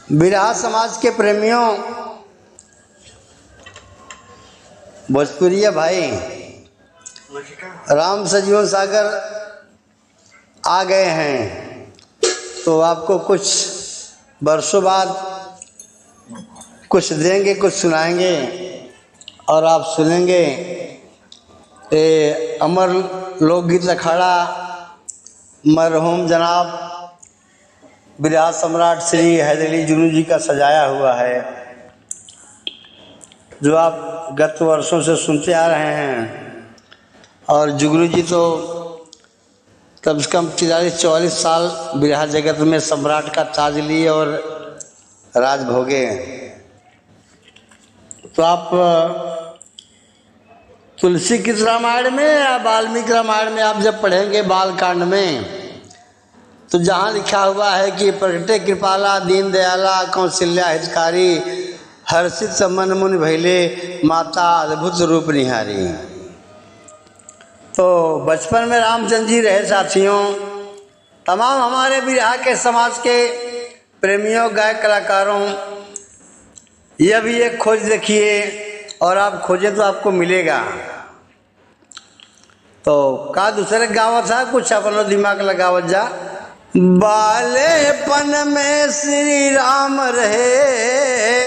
बिरहा समाज के प्रेमियों, भोजपुरिया भाई, राम सजीवन सागर आ गए हैं तो आपको कुछ वर्षों बाद कुछ देंगे, कुछ सुनाएंगे और आप सुनेंगे। ये अमर लोकगीत अखाड़ा मरहूम जनाब बिरहा सम्राट श्री हैदर अली जुनू जी का सजाया हुआ है, जो आप गत वर्षों से सुनते आ रहे हैं। और जुगनू जी तो कम से कम 43-44 साल बिरहा जगत में सम्राट का ताज लिए और राज भोगे। तो आप तुलसी की रामायण में या वाल्मीकि रामायण में आप जब पढ़ेंगे बालकांड में, तो जहाँ लिखा हुआ है कि प्रगटे कृपाला दीन दयाला कौशल्या हितकारी हर्षित मन मुनि भैले माता अद्भुत रूप निहारी। तो बचपन में रामचंद्र जी रहे साथियों। तमाम हमारे बिरहा के समाज के प्रेमियों, गायक, कलाकारों, यह भी एक खोज देखिए और आप खोजें तो आपको मिलेगा। तो का दूसरे गाँव था, कुछ अपना दिमाग लगावत जा। बालेपन में श्री राम रहे,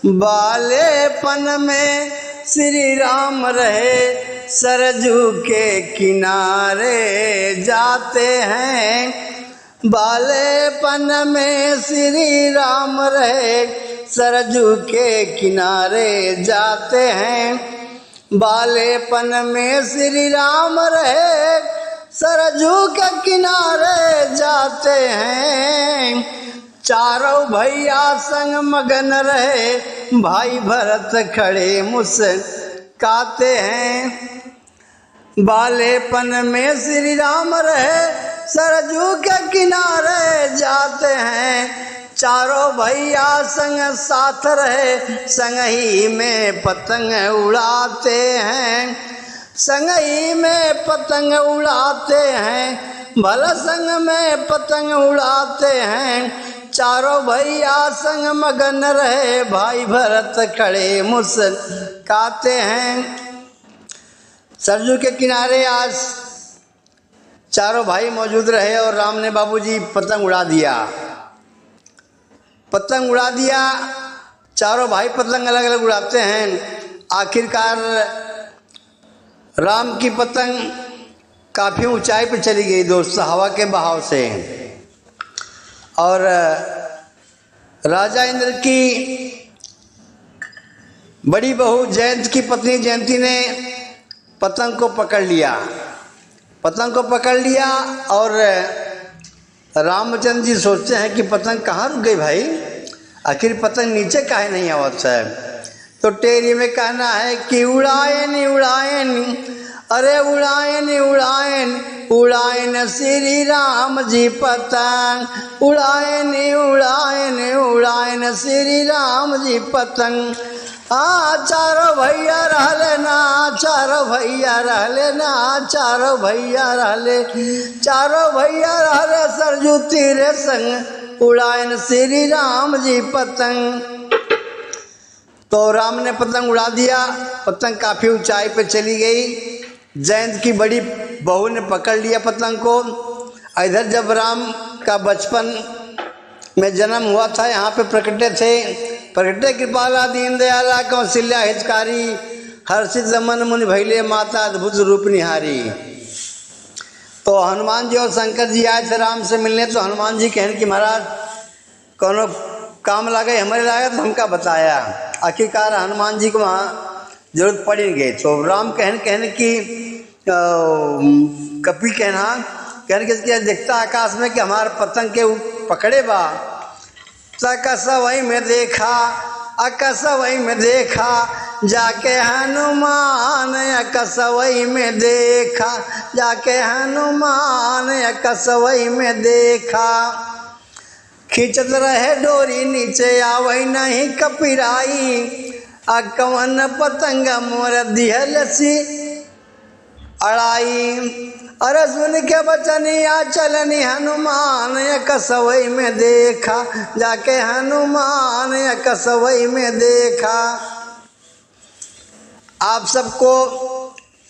बालेपन में श्री राम रहे, सरजू के किनारे जाते हैं। बालेपन में श्री राम रहे, सरजू के किनारे जाते हैं। बालेपन में श्री राम रहे, सरजू के किनारे जाते हैं। चारों भैया संग मगन रहे, भाई भरत खड़े मुस्काते हैं। बालेपन में श्री राम रहे, सरजू के किनारे जाते हैं। चारों भैया संग साथ रहे, संग ही में पतंग उड़ाते हैं। संग ही में पतंग उड़ाते हैं, भला संग में पतंग उड़ाते हैं। चारों भैया संग मगन रहे, भाई भरत खड़े मुस्काते हैं। सरजू के किनारे आज चारों भाई मौजूद रहे और राम ने बाबूजी पतंग उड़ा दिया। पतंग उड़ा दिया, चारों भाई पतंग अलग अलग उड़ाते हैं। आखिरकार राम की पतंग काफ़ी ऊंचाई पर चली गई दोस्त, हवा के बहाव से। और राजा इंद्र की बड़ी बहू जयंत की पत्नी जयंती ने पतंग को पकड़ लिया। पतंग को पकड़ लिया और रामचंद्र जी सोचते हैं कि पतंग कहाँ रुक गई भाई, आखिर पतंग नीचे काहे नहीं आवत है। तो टेरी में कहना है कि उड़ाएन उड़ाएन, अरे उड़ाएन उड़ाएन, उड़ाएन श्री राम जी पतंग। उड़ाएन उड़ाएन, उड़ाएन श्री राम जी पतंग। चारों भैया रहले ना, चारों भैया रहले ना, चारों भैया रहले, चारों भैया रहले सरजू तीरे संग, उड़ाएन श्री राम जी पतंग। तो राम ने पतंग उड़ा दिया, पतंग काफ़ी ऊंचाई पे चली गई। जयंत की बड़ी बहू ने पकड़ लिया पतंग को। इधर जब राम का बचपन में जन्म हुआ था, यहाँ पे प्रकटे थे, प्रकटे कृपाला दीन दयाला कौशल्या हितकारी हर्षित मन मुनि भैले माता अद्भुत रूप निहारी। तो हनुमान जी और शंकर जी आए थे राम से मिलने। तो हनुमान जी कहने कि महाराज कोनो काम लगे हमारे लागे, तो हमका बताया। आखिरकार हनुमान जी को वहाँ जरूरत पड़ ही गई। तो राम कहने की कपी कहने के देखता आकाश में कि हमारे पतंग के पकड़े बा। कसवई में देखा, कसवई में देखा, जाके हनुमान कसवई में देखा, जाके हनुमान कसवई में देखा। खींचत रहे डोरी नीचे आवई नहीं कपिराई, कवन पतंग मोर दिहल सी अड़ाई। अरे सुन के बचनिया चलनी हनुमान कसवई में देखा, जाके हनुमान कसवई में देखा। आप सबको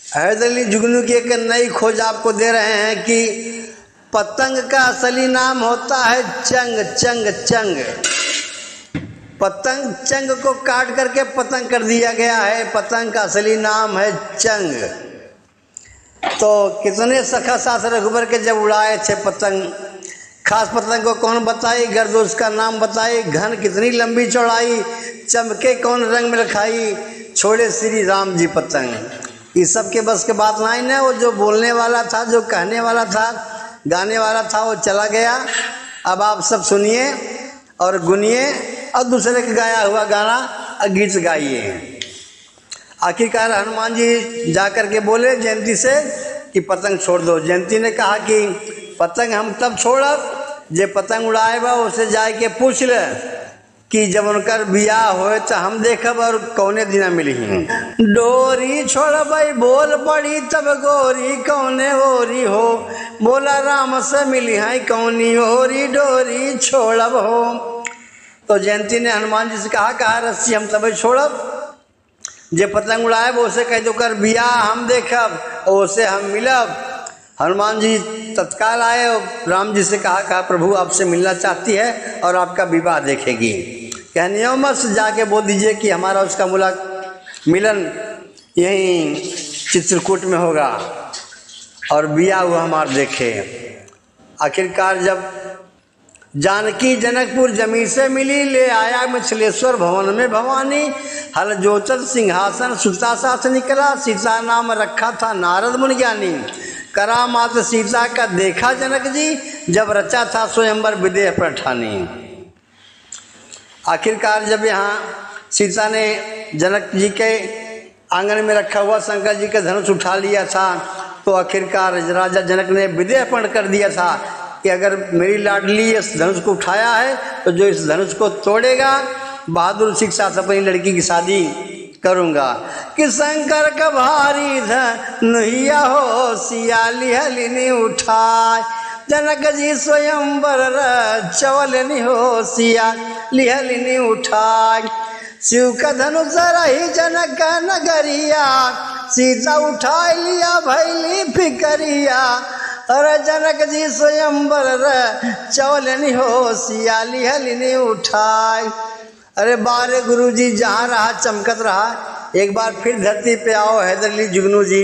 हैदर अली जुगनू की एक नई खोज आपको दे रहे हैं कि पतंग का असली नाम होता है चंग। चंग चंग पतंग, चंग को काट करके पतंग कर दिया गया है। पतंग का असली नाम है चंग। तो कितने सखा सास रघुबर के जब उड़ाए थे पतंग, खास पतंग को कौन बताई, गर्द उसका नाम बताई, घन कितनी लंबी चौड़ाई, चमके कौन रंग में रखाई, छोड़े श्री राम जी पतंग। इस सब के बस के बात नहीं ना। वो जो बोलने वाला था, जो कहने वाला था, गाने वाला था, वो चला गया। अब आप सब सुनिए और गुनिए और दूसरे का गाया हुआ गाना और गीत गाइए। आखिरकार हनुमान जी जाकर के बोले जयंती से कि पतंग छोड़ दो। जयंती ने कहा कि पतंग हम तब छोड़ब जे पतंग उड़ाए बा उसे जाए के पूछ ले कि जब उनकर बियाह होए तो हम देखब और कौने दिना मिली। डोरी छोड़बई बोल पड़ी तब गोरी कौने ओरी हो, बोला राम से मिली है कौनी ओरी डोरी छोड़ब हो। तो जयंती ने हनुमान जी से कहा रस्सी हम तब छोड़ब जे पतंग उड़ाए वो उसे कह दो कर बियाह हम देखब और उसे हम मिलब। हनुमान जी तत्काल आए और राम जी से कहा प्रभु आपसे मिलना चाहती है और आपका विवाह देखेगी। कहनियो मत जाके बोल दीजिए कि हमारा उसका मिलन यहीं चित्रकूट में होगा और बियाह हुआ हमारा देखे। आखिरकार जब जानकी जनकपुर जमी से मिली, ले आया मिथिलेश्वर भवन में भवानी, हल जोचत सिंहासन सुता साथ निकला, सीता नाम रखा था नारद मुनि ज्ञानी, करामात सीता का देखा जनक जी, जब रचा था स्वयंवर विदेह पर ठानी। आखिरकार जब यहाँ सीता ने जनक जी के आंगन में रखा हुआ शंकर जी का धनुष उठा लिया था, तो आखिरकार राजा जनक ने विदेहपण कर दिया था कि अगर मेरी लाडली इस धनुष को उठाया है तो जो इस धनुष को तोड़ेगा बहादुर सिंह के साथ अपनी लड़की की शादी करूँगा। कि शंकर का भारी धनुहिया हो सियाली हलिनी उठाए, जनक जी स्वयंवर चवलनी हो सियाली हलिनी उठाए। शिव का धनुष रही जनक नगरिया, सीता उठा लिया भैली फिकरिया, अरे जनक जी स्वयंवर चवलनी हो सियाली हलिनी उठाए। अरे बारे गुरु जी जहाँ रहा चमकत रहा। एक बार फिर धरती पे आओ हैदर अली जुगनू जी,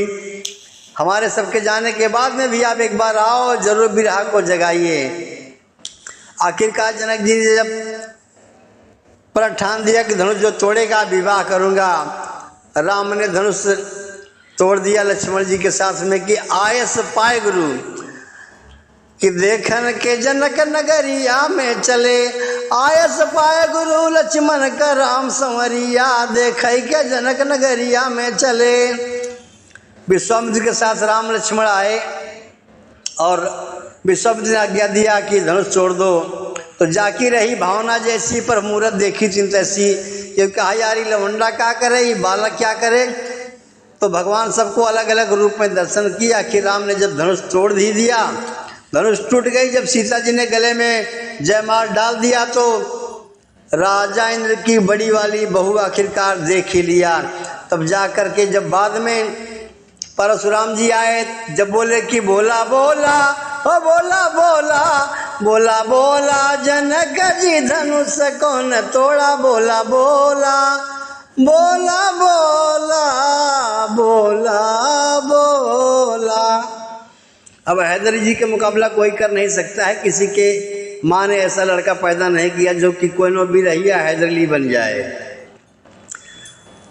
हमारे सबके जाने के बाद में भी आप एक बार आओ, जरूर बिरहा को जगाइए। आखिरकार जनक जी ने जब पर ठान दिया कि धनुष जो तोड़ेगा विवाह करूँगा, राम ने धनुष तोड़ दिया लक्ष्मण जी के साथ में कि आयस पाए गुरु कि देखन के जनक नगरिया में चले, आयस पाए गुरु लक्ष्मण का राम संवरिया, देख के जनक नगरिया में चले। विश्वामित्र के साथ राम लक्ष्मण आए और विश्वामित्र ने आज्ञा दिया कि धनुष छोड़ दो। तो जाकी रही भावना जैसी पर मूरत देखी चिंता ऐसी, ये कहा यारी लवंडा क्या करे, ये बालक क्या करे। तो भगवान सबको अलग अलग रूप में दर्शन किया। आखिर राम ने जब धनुष तोड़ ही दिया, धनुष टूट गई। जब सीता जी ने गले में जयमाल डाल दिया तो राजा इंद्र की बड़ी वाली बहू आखिरकार देख ही लिया। तब जा कर के जब बाद में परशुराम जी आए, जब बोले कि बोला बोला ओ बोला बोला बोला बोला जनक जी धनुष कौन तोड़ा, बोला बोला बोला बोला बोला बोला। अब हैदर जी के मुकाबला कोई कर नहीं सकता है। किसी के माँ ने ऐसा लड़का पैदा नहीं किया जो कि कोई नो भी रहिया हैदर अली बन जाए।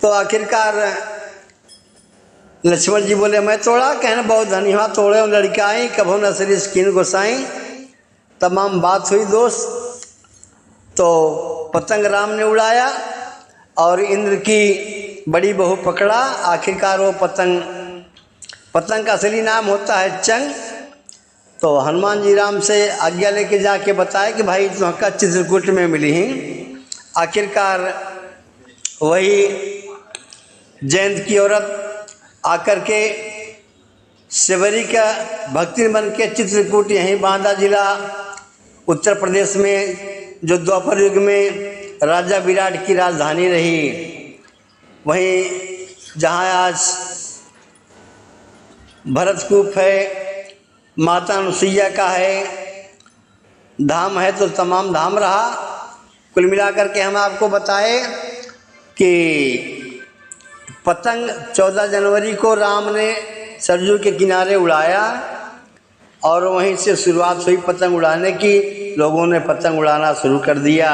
तो आखिरकार लक्ष्मण जी बोले मैं तोड़ा, कहना बहुत धन्यवाद तोड़े लड़का आई कभो नसरी स्किन गोसाई। तमाम बात हुई दोस्त। तो पतंग राम ने उड़ाया और इंद्र की बड़ी बहू पकड़ा। आखिरकार वो पतंग का असली नाम होता है चंग। तो हनुमान जी राम से आज्ञा लेके जाके बताया कि भाई तुमका चित्रकूट में मिली ही। आखिरकार वही जयंत की औरत आकर के सेवरी का भक्ति बन के चित्रकूट यहीं बांदा जिला उत्तर प्रदेश में, जो द्वापर युग में राजा विराट की राजधानी रही, वहीं जहाँ आज भरतकूप है, माता अनुसुईया का है, धाम है तो तमाम धाम रहा। कुल मिलाकर के हम आपको बताए कि पतंग 14 जनवरी को राम ने सरयू के किनारे उड़ाया और वहीं से शुरुआत हुई पतंग उड़ाने की। लोगों ने पतंग उड़ाना शुरू कर दिया।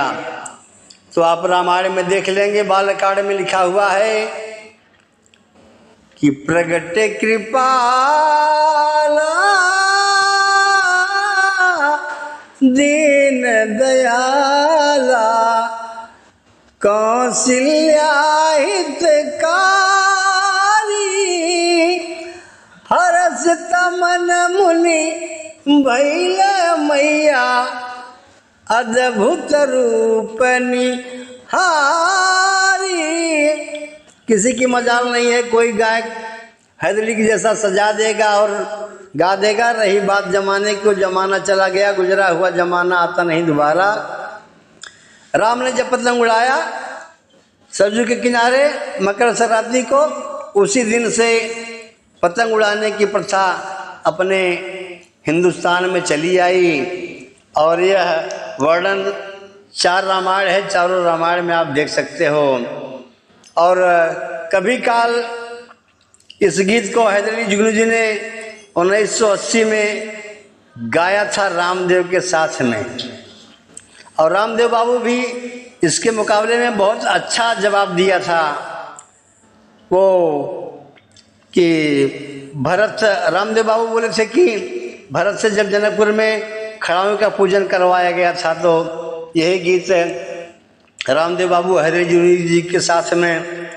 तो आप रामायण में देख लेंगे, बालकांड में लिखा हुआ है कि प्रगटे कृपाला दीन दयाला कौशल्या हितकारी हरस तमन मुनि भैल मैया अद्भुत रूपनी हारी। किसी की मजाल नहीं है कोई गायक हैदरी की जैसा सजा देगा और गा देगा। रही बात जमाने की, जमाना चला गया, गुजरा हुआ जमाना आता नहीं दोबारा। राम ने जब पतंग उड़ाया सरयू के किनारे मकर संक्रांति को, उसी दिन से पतंग उड़ाने की प्रथा अपने हिंदुस्तान में चली आई। और यह वर्णन 4 रामायण है, चारों रामायण में आप देख सकते हो। और कभी काल इस गीत को हैदरी जुगनू जी ने 1980 में गाया था रामदेव के साथ में, और रामदेव बाबू भी इसके मुकाबले में बहुत अच्छा जवाब दिया था। वो कि भरत, रामदेव बाबू बोले थे कि भरत से जब जनकपुर में खड़ाओं का पूजन करवाया गया था, तो यही गीत रामदेव बाबू हैदरी जुगनू जी के साथ में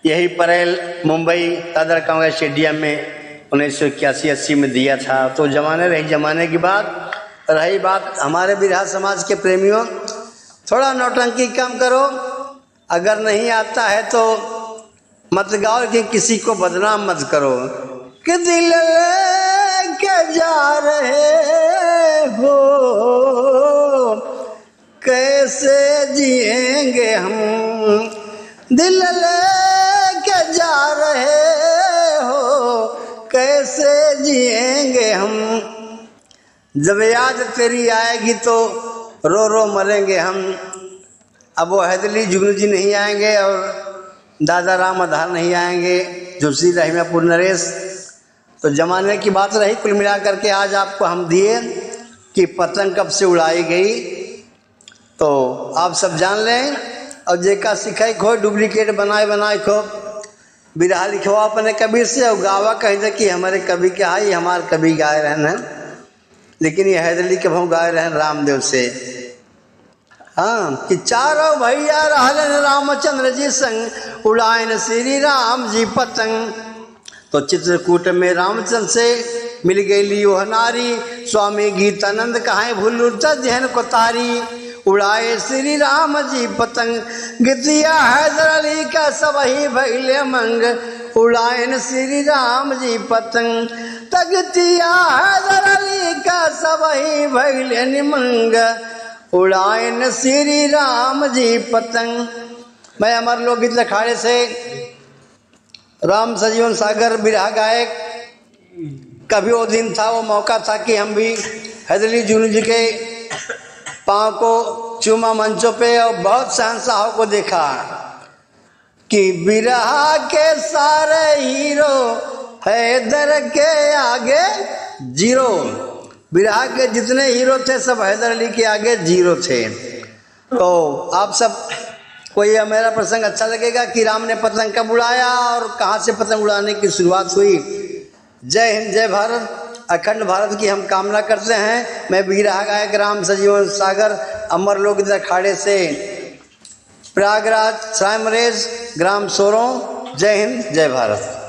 यही परेल मुंबई दादर कांग्रेस स्टेडियम में 1981-80 में दिया था। तो जमाने रही, जमाने की बात रही। बात हमारे बिरहा समाज के प्रेमियों, थोड़ा नौटंकी कम करो। अगर नहीं आता है तो मत गाओ, कि किसी को बदनाम मत करो। कि दिल लेके जा रहे हो कैसे जिएंगे हम, दिल लेके जा रहे हो कैसे जिएंगे हम, जब याद तेरी आएगी तो रो रो मरेंगे हम। अब वो हैदरी जुगनू जी नहीं आएंगे और दादा राम आधार नहीं आएंगे, जोशी रहीमापुर नरेश। तो जमाने की बात रही। कुल मिला करके आज आपको हम दिए कि पतंग कब से उड़ाई गई, तो आप सब जान लें। और जेका सिखाई खो डुप्लीकेट बनाए खो बिरहा लिखवा अपने कवि से और गावा कहीं दे कि हमारे कवि क्या है, ये हमारे कवि गाए रहन है, लेकिन ये हैदरी के भाव गाए रहन रामदेव से। हाँ, कि चारों भैया रहलन रामचंद्र जी संग उड़ाइन श्री राम जी पतंग। तो चित्रकूट में रामचंद्र से मिल गई लियो नारी, स्वामी गीतानंद कहाँ भूलू ध्यान को तारी। उड़ाए श्री राम जी पतंग, गीतिया हैदर अली का सबही भैले मंग। उड़ाइन श्री राम जी पतंग, तगतिया हैदर अली का सबही भैले निमंग। उड़ाइन श्री राम जी पतंग। मैं अमर लोकगीत अखाड़े से राम सजीवन सागर बिरहा गायक। कभी वो दिन था, वो मौका था कि हम भी हैदरी जुगनू जी के पाँव को चूमा मंचों पे, और बहुत शहंशाहों को देखा कि बिरहा के सारे हीरो हैदर के आगे जीरो। बिरहा के जितने हीरो थे सब हैदर अली के आगे जीरो थे। तो आप सब को ये मेरा प्रसंग अच्छा लगेगा कि राम ने पतंग कब उड़ाया और कहाँ से पतंग उड़ाने की शुरुआत हुई। जय हिंद, जय भारत, अखंड भारत की हम कामना करते हैं। मैं बिरहा गायक राम सजीवन सागर अमर लोकगीत अखाड़े से प्रयागराज, सायमरेज, ग्राम सोरों। जय हिंद, जय भारत।